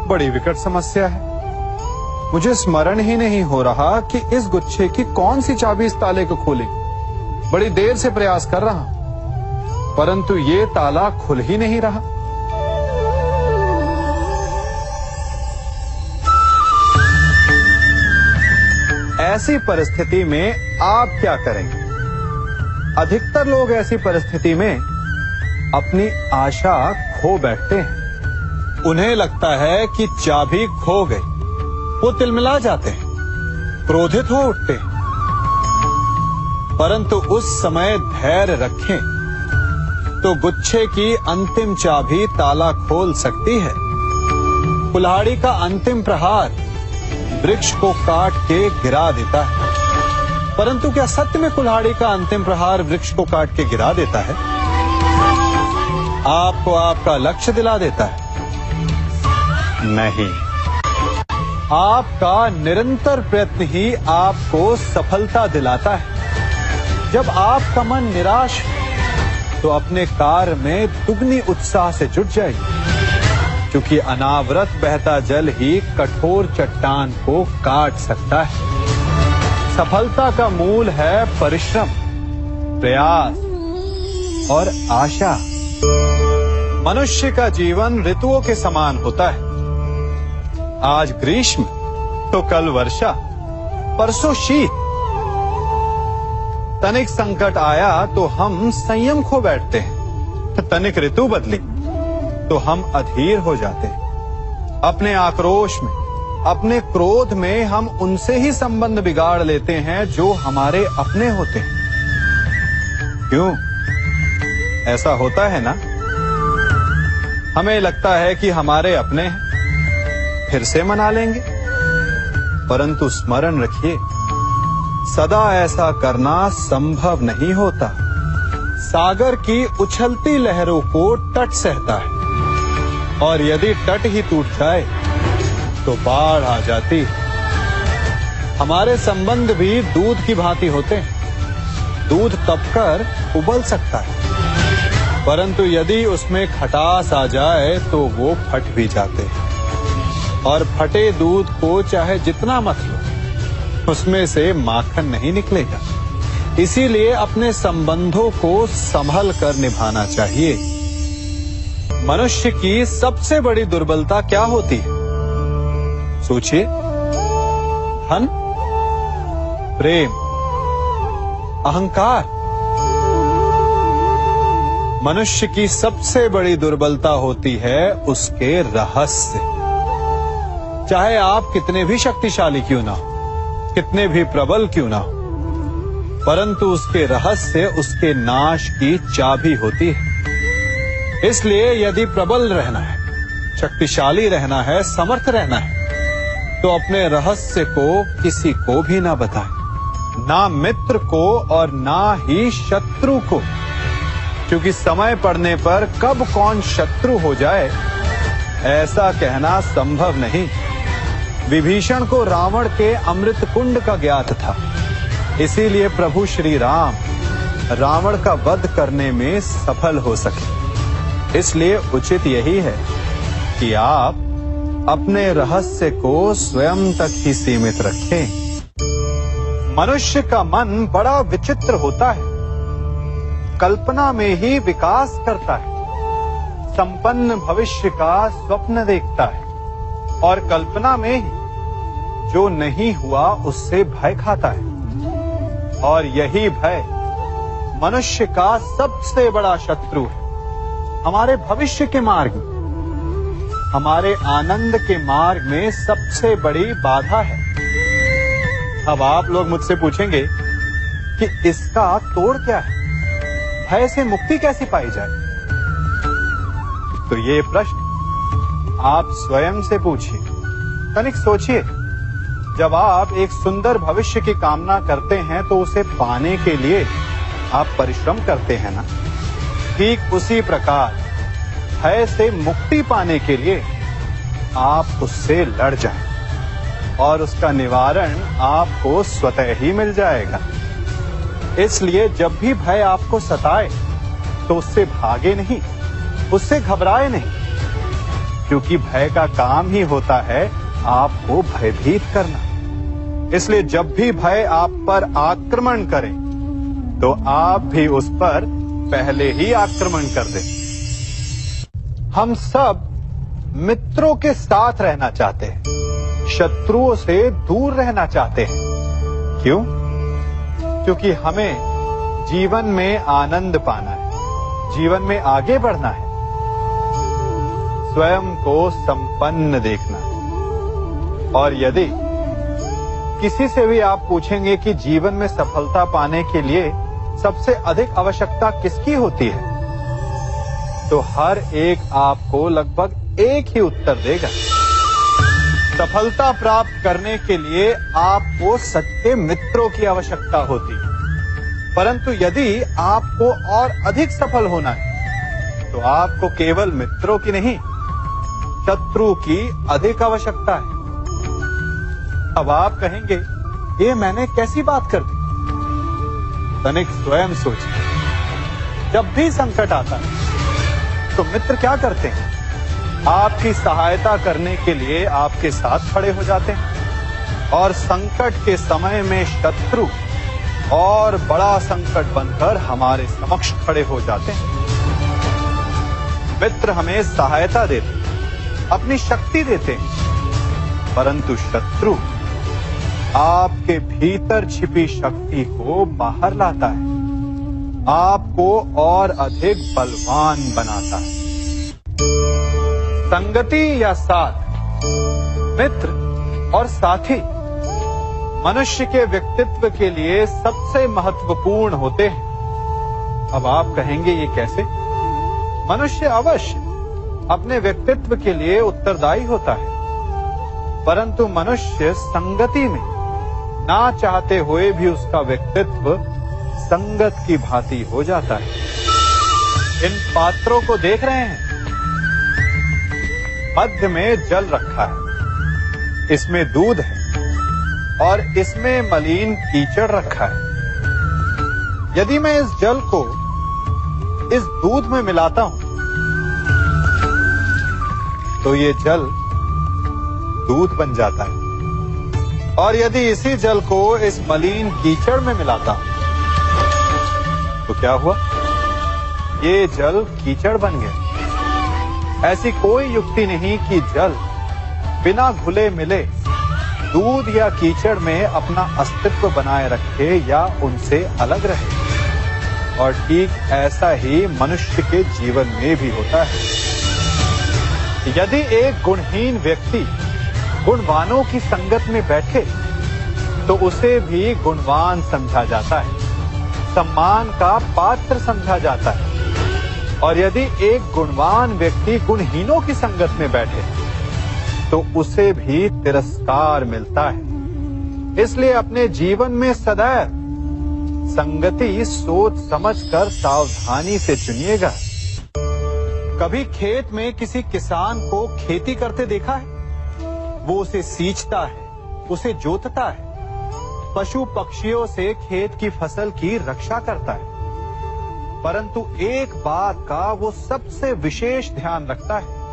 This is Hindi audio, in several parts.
बड़ी विकट समस्या है। मुझे स्मरण ही नहीं हो रहा कि इस गुच्छे की कौन सी चाबी इस ताले को खोले। बड़ी देर से प्रयास कर रहा हूं, परंतु ये ताला खुल ही नहीं रहा। ऐसी परिस्थिति में आप क्या करेंगे? अधिकतर लोग ऐसी परिस्थिति में अपनी आशा खो बैठते हैं। उन्हें लगता है कि चाबी खो गई। वो तिलमिला जाते हैं, क्रोधित हो उठते हैं। परंतु उस समय धैर्य रखें तो गुच्छे की अंतिम चाबी ताला खोल सकती है। कुल्हाड़ी का अंतिम प्रहार वृक्ष को काट के गिरा देता है, परंतु क्या सत्य में कुल्हाड़ी का अंतिम प्रहार वृक्ष को काट के गिरा देता है? आपको आपका लक्ष्य दिला देता है? नहीं, आपका निरंतर प्रयत्न ही आपको सफलता दिलाता है। जब आपका मन निराश है तो अपने कार्य में दुगनी उत्साह से जुट जाइए, क्योंकि अनावरत बहता जल ही कठोर चट्टान को काट सकता है। सफलता का मूल है परिश्रम, प्रयास और आशा। मनुष्य का जीवन ऋतुओं के समान होता है। आज ग्रीष्म तो कल वर्षा, परसों शीत। तनिक संकट आया तो हम संयम खो बैठते हैं, तनिक ऋतु बदली तो हम अधीर हो जाते हैं। अपने आक्रोश में, अपने क्रोध में हम उनसे ही संबंध बिगाड़ लेते हैं जो हमारे अपने होते हैं। क्यों ऐसा होता है ना? हमें लगता है कि हमारे अपने हैं, फिर से मना लेंगे, परंतु स्मरण रखिए, सदा ऐसा करना संभव नहीं होता। सागर की उछलती लहरों को तट सहता है, और यदि तट ही टूट जाए तो बाढ़ आ जाती। हमारे संबंध भी दूध की भांति होते हैं। दूध तपकर उबल सकता है, परंतु यदि उसमें खटास आ जाए तो वो फट भी जाते हैं। और फटे दूध को चाहे जितना मत लो, उसमें से माखन नहीं निकलेगा। इसीलिए अपने संबंधों को संभल कर निभाना चाहिए। मनुष्य की सबसे बड़ी दुर्बलता क्या होती है? सोचिए। धन, प्रेम, अहंकार। मनुष्य की सबसे बड़ी दुर्बलता होती है उसके रहस्य। चाहे आप कितने भी शक्तिशाली क्यों ना हो, कितने भी प्रबल क्यों ना हो, परंतु उसके रहस्य उसके नाश की चाबी होती है। इसलिए यदि प्रबल रहना है, शक्तिशाली रहना है, समर्थ रहना है, तो अपने रहस्य को किसी को भी ना बताएं, ना मित्र को और ना ही शत्रु को, क्योंकि समय पड़ने पर कब कौन शत्रु हो जाए ऐसा कहना संभव नहीं। विभीषण को रावण के अमृत कुंड का ज्ञात था, इसीलिए प्रभु श्री राम रावण का वध करने में सफल हो सके। इसलिए उचित यही है कि आप अपने रहस्य को स्वयं तक ही सीमित रखें। मनुष्य का मन बड़ा विचित्र होता है, कल्पना में ही विकास करता है, संपन्न भविष्य का स्वप्न देखता है और कल्पना में ही जो नहीं हुआ उससे भय खाता है। और यही भय मनुष्य का सबसे बड़ा शत्रु है। हमारे भविष्य के मार्ग में, हमारे आनंद के मार्ग में सबसे बड़ी बाधा है। अब आप लोग मुझसे पूछेंगे कि इसका तोड़ क्या है, भय से मुक्ति कैसे पाई जाए? तो ये प्रश्न आप स्वयं से पूछिए। तनिक सोचिए, जब आप एक सुंदर भविष्य की कामना करते हैं तो उसे पाने के लिए आप परिश्रम करते हैं ना? ठीक उसी प्रकार भय से मुक्ति पाने के लिए आप उससे लड़ जाएं और उसका निवारण आपको स्वतः ही मिल जाएगा। इसलिए जब भी भय आपको सताए तो उससे भागे नहीं, उससे घबराए नहीं, क्योंकि भय का काम ही होता है आपको भयभीत करना। इसलिए जब भी भय आप पर आक्रमण करे तो आप भी उस पर पहले ही आक्रमण कर दें। हम सब मित्रों के साथ रहना चाहते हैं, शत्रुओं से दूर रहना चाहते हैं। क्यों? क्योंकि हमें जीवन में आनंद पाना है, जीवन में आगे बढ़ना है, स्वयं को संपन्न देखना है। और यदि किसी से भी आप पूछेंगे कि जीवन में सफलता पाने के लिए सबसे अधिक आवश्यकता किसकी होती है, तो हर एक आपको लगभग एक ही उत्तर देगा। सफलता प्राप्त करने के लिए आपको सच्चे मित्रों की आवश्यकता होती है। परंतु यदि आपको और अधिक सफल होना है तो आपको केवल मित्रों की नहीं, शत्रु की अधिक आवश्यकता है। अब आप कहेंगे, ये मैंने कैसी बात कर दी? तनिक स्वयं सोचिए। जब भी संकट आता है तो मित्र क्या करते हैं? आपकी सहायता करने के लिए आपके साथ खड़े हो जाते हैं, और संकट के समय में शत्रु और बड़ा संकट बनकर हमारे समक्ष खड़े हो जाते हैं। मित्र हमें सहायता देते हैं, अपनी शक्ति देते हैं, परंतु शत्रु आपके भीतर छिपी शक्ति को बाहर लाता है, आपको और अधिक बलवान बनाता है। संगति या साथ, मित्र और साथी मनुष्य के व्यक्तित्व के लिए सबसे महत्वपूर्ण होते हैं। अब आप कहेंगे, ये कैसे? मनुष्य अवश्य अपने व्यक्तित्व के लिए उत्तरदायी होता है, परंतु मनुष्य संगति में ना चाहते हुए भी उसका व्यक्तित्व संगत की भांति हो जाता है। इन पात्रों को देख रहे हैं, मध्य में जल रखा है, इसमें दूध है और इसमें मलिन कीचड़ रखा है। यदि मैं इस जल को इस दूध में मिलाता हूं तो ये जल दूध बन जाता है, और यदि इसी जल को इस मलिन कीचड़ में मिलाता हूं तो क्या हुआ? ये जल कीचड़ बन गया। ऐसी कोई युक्ति नहीं कि जल बिना घुले मिले दूध या कीचड़ में अपना अस्तित्व बनाए रखे या उनसे अलग रहे। और ठीक ऐसा ही मनुष्य के जीवन में भी होता है। यदि एक गुणहीन व्यक्ति गुणवानों की संगत में बैठे तो उसे भी गुणवान समझा जाता है, सम्मान का पात्र समझा जाता है। और यदि एक गुणवान व्यक्ति गुणहीनों की संगत में बैठे तो उसे भी तिरस्कार मिलता है। इसलिए अपने जीवन में सदैव संगति सोच समझकर सावधानी से चुनिएगा। कभी खेत में किसी किसान को खेती करते देखा है? वो उसे सींचता है, उसे जोतता है, पशु पक्षियों से खेत की फसल की रक्षा करता है, परंतु एक बात का वो सबसे विशेष ध्यान रखता है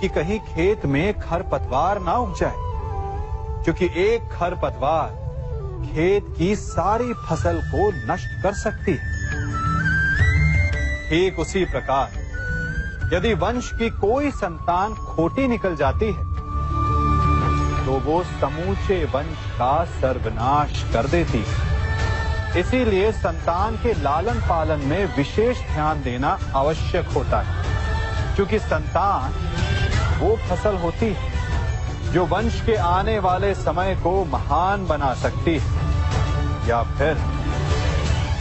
कि कहीं खेत में खरपतवार ना उग जाए, क्योंकि एक खरपतवार खेत की सारी फसल को नष्ट कर सकती है। ठीक उसी प्रकार यदि वंश की कोई संतान खोटी निकल जाती है तो वो समूचे वंश का सर्वनाश कर देती है। इसीलिए संतान के लालन पालन में विशेष ध्यान देना आवश्यक होता है, क्योंकि संतान वो फसल होती है जो वंश के आने वाले समय को महान बना सकती है या फिर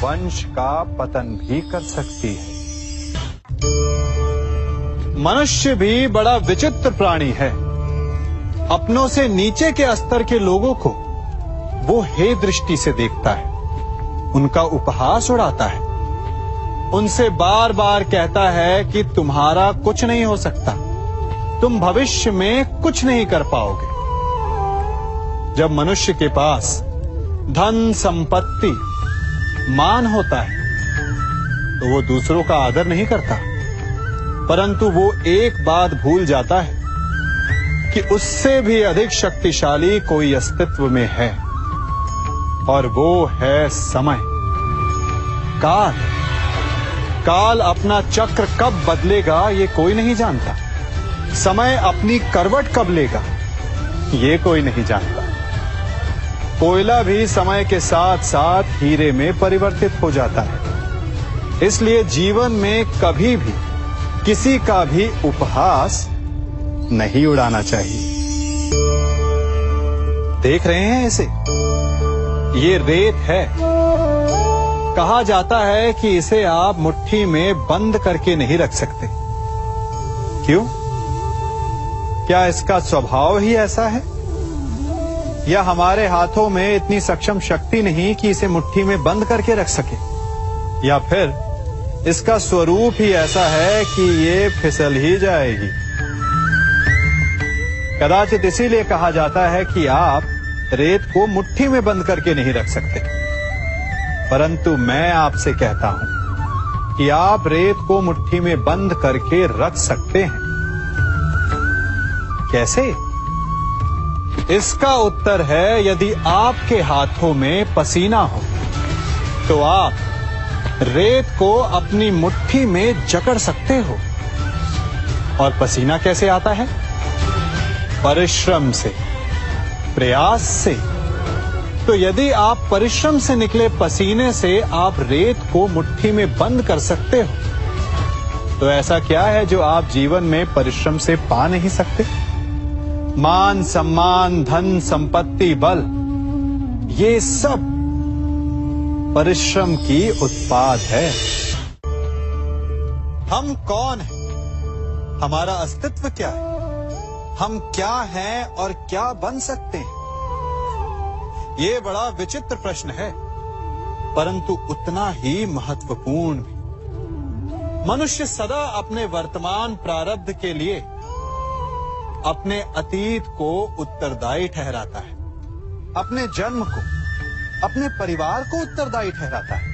वंश का पतन भी कर सकती है। मनुष्य भी बड़ा विचित्र प्राणी है। अपनों से नीचे के स्तर के लोगों को वो हे दृष्टि से देखता है, उनका उपहास उड़ाता है, उनसे बार बार कहता है कि तुम्हारा कुछ नहीं हो सकता, तुम भविष्य में कुछ नहीं कर पाओगे। जब मनुष्य के पास धन संपत्ति मान होता है तो वो दूसरों का आदर नहीं करता, परंतु वो एक बात भूल जाता है कि उससे भी अधिक शक्तिशाली कोई अस्तित्व में है, और वो है समय। काल। काल अपना चक्र कब बदलेगा ये कोई नहीं जानता। समय अपनी करवट कब लेगा ये कोई नहीं जानता। कोयला भी समय के साथ साथ हीरे में परिवर्तित हो जाता है। इसलिए जीवन में कभी भी किसी का भी उपहास नहीं उड़ाना चाहिए। देख रहे हैं इसे? ये रेत है। कहा जाता है कि इसे आप मुट्ठी में बंद करके नहीं रख सकते। क्यों? क्या इसका स्वभाव ही ऐसा है, या हमारे हाथों में इतनी सक्षम शक्ति नहीं कि इसे मुट्ठी में बंद करके रख सके, या फिर इसका स्वरूप ही ऐसा है कि ये फिसल ही जाएगी। कदाचित इसीलिए कहा जाता है कि आप रेत को मुट्ठी में बंद करके नहीं रख सकते। परंतु मैं आपसे कहता हूं कि आप रेत को मुट्ठी में बंद करके रख सकते हैं। कैसे? इसका उत्तर है, यदि आपके हाथों में पसीना हो तो आप रेत को अपनी मुट्ठी में जकड़ सकते हो। और पसीना कैसे आता है? परिश्रम से, प्रयास से। तो यदि आप परिश्रम से निकले पसीने से आप रेत को मुट्ठी में बंद कर सकते हो, तो ऐसा क्या है जो आप जीवन में परिश्रम से पा नहीं सकते? मान, सम्मान, धन, संपत्ति, बल, ये सब परिश्रम की उत्पाद है। हम कौन हैं? हमारा अस्तित्व क्या है? हम क्या हैं और क्या बन सकते हैं? ये बड़ा विचित्र प्रश्न है, परंतु उतना ही महत्वपूर्ण भी। मनुष्य सदा अपने वर्तमान प्रारब्ध के लिए अपने अतीत को उत्तरदायी ठहराता है, अपने जन्म को, अपने परिवार को उत्तरदायी ठहराता है।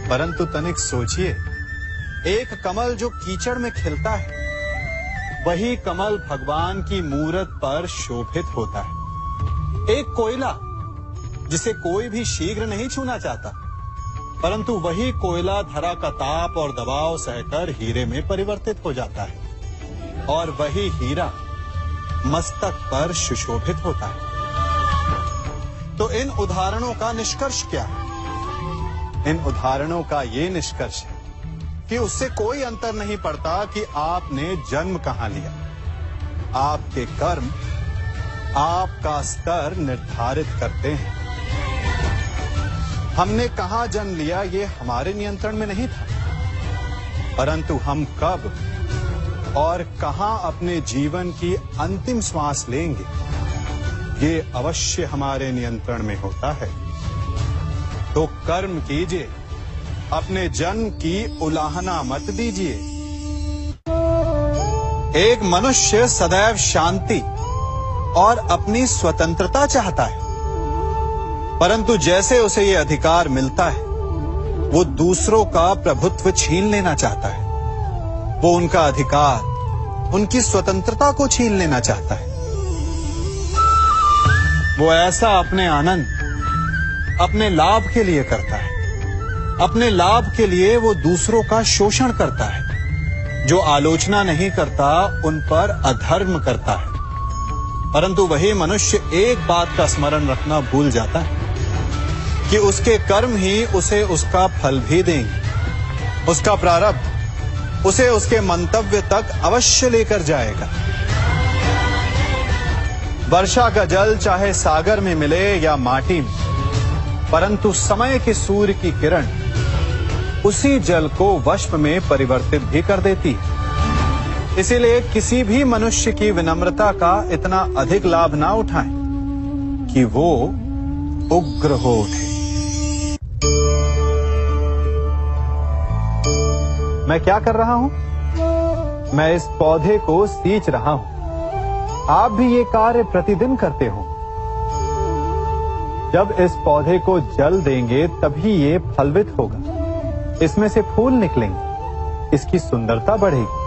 परंतु तनिक सोचिए, एक कमल जो कीचड़ में खिलता है, वही कमल भगवान की मूरत पर शोभित होता है। एक कोयला जिसे कोई भी शीघ्र नहीं छूना चाहता, परंतु वही कोयला धरा का ताप और दबाव सहकर हीरे में परिवर्तित हो जाता है, और वही हीरा मस्तक पर सुशोभित होता है। तो इन उदाहरणों का निष्कर्ष क्या है? इन उदाहरणों का ये निष्कर्ष है कि उससे कोई अंतर नहीं पड़ता कि आपने जन्म कहां लिया। आपके कर्म आपका स्तर निर्धारित करते हैं। हमने कहां जन्म लिया ये हमारे नियंत्रण में नहीं था, परंतु हम कब और कहां अपने जीवन की अंतिम श्वास लेंगे ये अवश्य हमारे नियंत्रण में होता है। तो कर्म कीजिए, अपने जन्म की उलाहना मत दीजिए। एक मनुष्य सदैव शांति और अपनी स्वतंत्रता चाहता है, परंतु जैसे उसे ये अधिकार मिलता है, वो दूसरों का प्रभुत्व छीन लेना चाहता है। वो उनका अधिकार, उनकी स्वतंत्रता को छीन लेना चाहता है। वो ऐसा अपने आनंद, अपने लाभ के लिए करता है। अपने लाभ के लिए वो दूसरों का शोषण करता है। जो आलोचना नहीं करता उन पर अधर्म करता है। परंतु वही मनुष्य एक बात का स्मरण रखना भूल जाता है कि उसके कर्म ही उसे उसका फल भी देंगे। उसका प्रारब्ध उसे उसके मंतव्य तक अवश्य लेकर जाएगा। वर्षा का जल चाहे सागर में मिले या माटी में, परंतु समय के सूर्य की किरण उसी जल को वष्प में परिवर्तित भी कर देती है। इसीलिए किसी भी मनुष्य की विनम्रता का इतना अधिक लाभ ना उठाएं कि वो उग्र हो उठे। मैं क्या कर रहा हूं? मैं इस पौधे को सींच रहा हूं। आप भी ये कार्य प्रतिदिन करते हो। जब इस पौधे को जल देंगे तभी ये फलवित होगा, इसमें से फूल निकलेंगे। इसकी सुंदरता बढ़ेगी।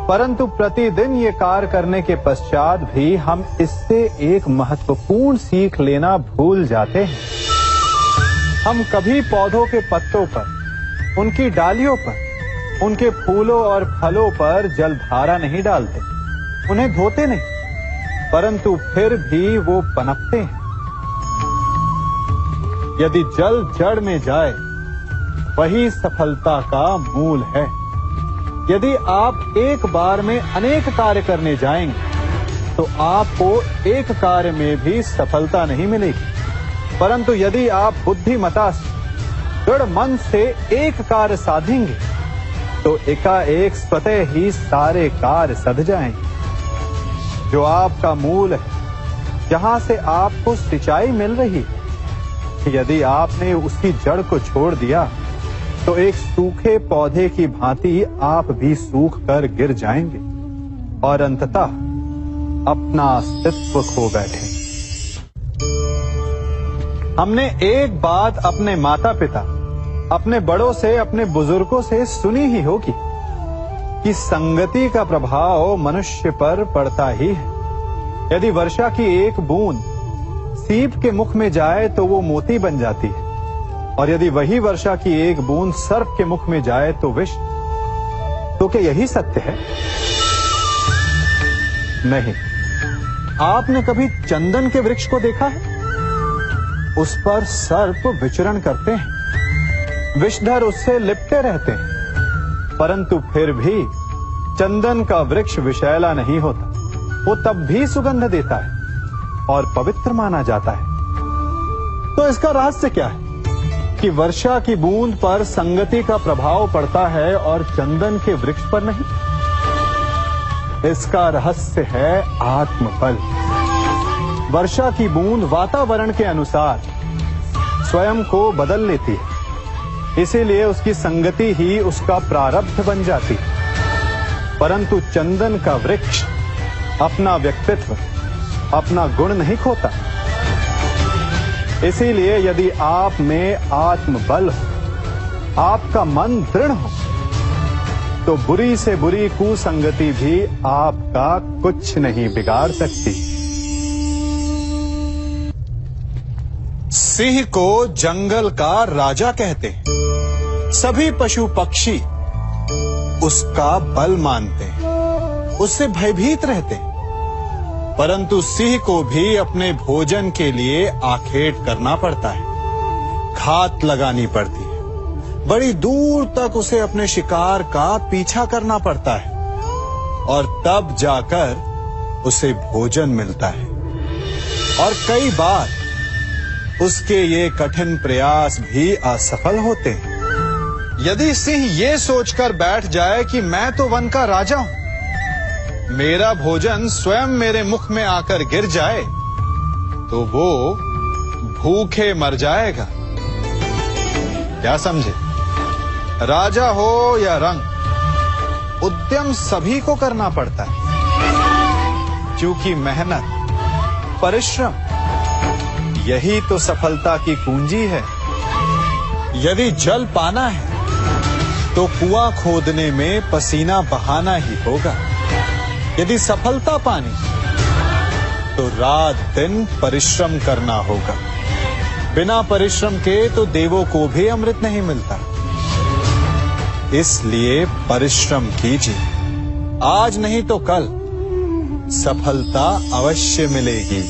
परंतु प्रतिदिन ये कार्य करने के पश्चात भी हम इससे एक महत्वपूर्ण सीख लेना भूल जाते हैं। हम कभी पौधों के पत्तों पर, उनकी डालियों पर, उनके फूलों और फलों पर जलधारा नहीं डालते, उन्हें धोते नहीं, परंतु फिर भी वो पनपते हैं। यदि जल जड़ में जाए, वही सफलता का मूल है। यदि आप एक बार में अनेक कार्य करने जाएंगे, तो आपको एक कार्य में भी सफलता नहीं मिलेगी। परंतु यदि आप बुद्धिमता से, दृढ़ मन से एक कार्य साधेंगे, तो एकाएक स्वतः ही सारे कार्य सध जाएंगे। जो आपका मूल है, जहां से आपको सिंचाई मिल रही है, यदि आपने उसकी जड़ को छोड़ दिया, तो एक सूखे पौधे की भांति आप भी सूख कर गिर जाएंगे और अंततः अपना अस्तित्व खो बैठे। हमने एक बात अपने माता पिता, अपने बड़ों से, अपने बुजुर्गों से सुनी ही होगी कि संगति का प्रभाव मनुष्य पर पड़ता ही है। यदि वर्षा की एक बूंद सीप के मुख में जाए तो वो मोती बन जाती है, और यदि वही वर्षा की एक बूंद सर्प के मुख में जाए तो विष। तो क्या यही सत्य है? नहीं। आपने कभी चंदन के वृक्ष को देखा है? उस पर सर्प विचरण करते हैं, विषधर उससे लिपटे रहते हैं, परंतु फिर भी चंदन का वृक्ष विषैला नहीं होता। वो तब भी सुगंध देता है और पवित्र माना जाता है। तो इसका रहस्य क्या है कि वर्षा की बूंद पर संगति का प्रभाव पड़ता है और चंदन के वृक्ष पर नहीं? इसका रहस्य है आत्मबल। वर्षा की बूंद वातावरण के अनुसार स्वयं को बदल लेती है, इसीलिए उसकी संगति ही उसका प्रारब्ध बन जाती है। परंतु चंदन का वृक्ष अपना व्यक्तित्व, अपना गुण नहीं खोता। इसीलिए यदि आप में आत्मबल हो, आपका मन दृढ़ हो, तो बुरी से बुरी कुसंगति भी आपका कुछ नहीं बिगाड़ सकती। सिंह को जंगल का राजा कहते हैं। सभी पशु पक्षी उसका बल मानते हैं, उससे भयभीत रहते हैं। परंतु सिंह को भी अपने भोजन के लिए आखेट करना पड़ता है, घात लगानी पड़ती है, बड़ी दूर तक उसे अपने शिकार का पीछा करना पड़ता है, और तब जाकर उसे भोजन मिलता है। और कई बार उसके ये कठिन प्रयास भी असफल होते हैं। यदि सिंह ये सोचकर बैठ जाए कि मैं तो वन का राजा हूं, मेरा भोजन स्वयं मेरे मुख में आकर गिर जाए, तो वो भूखे मर जाएगा। क्या समझे? राजा हो या रंक, उद्यम सभी को करना पड़ता है, क्योंकि मेहनत, परिश्रम यही तो सफलता की कुंजी है। यदि जल पाना है तो कुआं खोदने में पसीना बहाना ही होगा। यदि सफलता पानी तो रात दिन परिश्रम करना होगा। बिना परिश्रम के तो देवों को भी अमृत नहीं मिलता। इसलिए परिश्रम कीजिए, आज नहीं तो कल सफलता अवश्य मिलेगी।